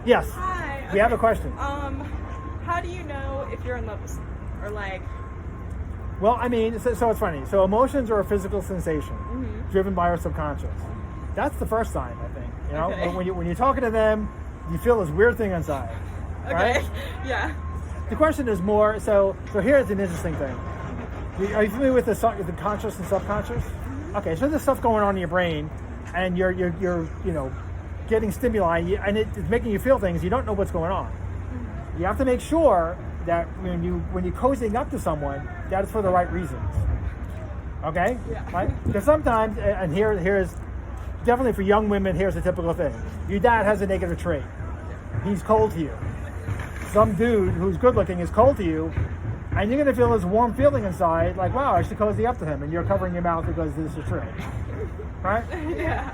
Yes. Hi. We have a question. How do you know if you're in love with someone? Or like, Well, I mean, so it's funny. So emotions are a physical sensation driven by our subconscious. That's the first sign, I think. You know, Okay. when you're talking to them, you feel this weird thing inside. okay, Right? yeah. The question is more. So here's an interesting thing. Are you familiar with the conscious and subconscious? Okay, so there's stuff going on in your brain, and you're getting stimuli, and it's making you feel things. You don't know what's going on. You have to make sure that when you're cozying up to someone, that it's for the right reasons. Okay? Yeah. Right? Because sometimes, and here's definitely for young women, here's a typical thing. Your dad has a negative trait. He's cold to you. Some dude who's good looking is cold to you, and you're gonna feel this warm feeling inside, like, wow, I should cozy up to him, and you're covering your mouth because this is true. Right? Yeah.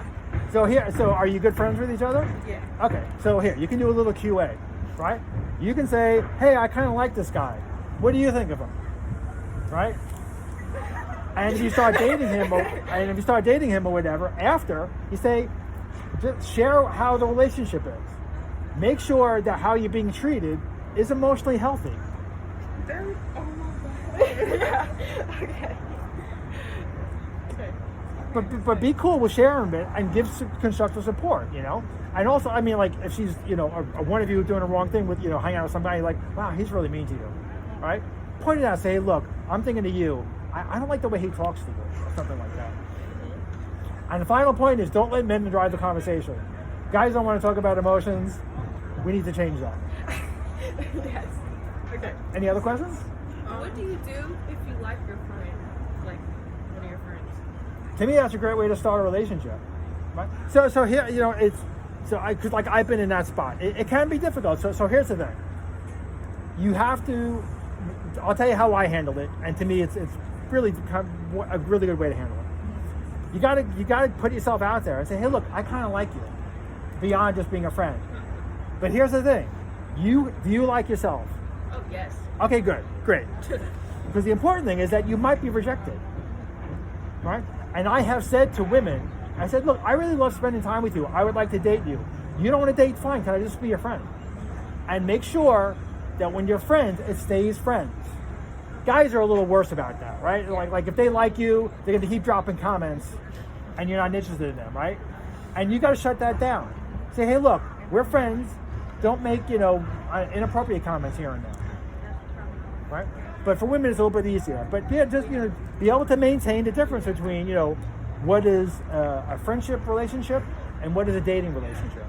So are you good friends with each other? Yeah. Okay, so here, you can do a little QA, right? You can say, hey, I kind of like this guy. What do you think of him? Right? And if you start dating him, or whatever, after, you say, just share how the relationship is. Make sure that how you're being treated is emotionally healthy. Very. Oh my god. Yeah. Okay. Okay. But be cool with sharing it and give constructive support, you know? And also, I mean, like, if she's, or one of you doing the wrong thing with, hanging out with somebody, like, wow, he's really mean to you, right? Point it out, say, hey, look, I'm thinking of you. I don't like the way he talks to you, or something like that. And the final point is, don't let men drive the conversation. Guys don't want to talk about emotions. We need to change that. Yes. Okay. Any other questions? What do you do if you like your friend, like one of your friends? To me, that's a great way to start a relationship, right? So here, because like I've been in that spot. It can be difficult. So here's the thing. You have to. I'll tell you how I handled it, and to me, it's really kind of a really good way to handle it. You gotta put yourself out there and say, hey, look, I kind of like you, beyond just being a friend. But here's the thing. Do you like yourself? Oh, yes. Okay, good, great. Because the important thing is that you might be rejected, right? And I have said to women, I said, look, I really love spending time with you. I would like to date you. You don't want to date? Fine. Can I just be your friend? And make sure that when you're friends, it stays friends. Guys are a little worse about that, right? Like if they like you, they're going to keep dropping comments, and you're not interested in them, right? And you got to shut that down. Say, hey, look, we're friends. Don't make inappropriate comments here and there, right? But for women, it's a little bit easier. But yeah, just be able to maintain the difference between what is a friendship relationship and what is a dating relationship.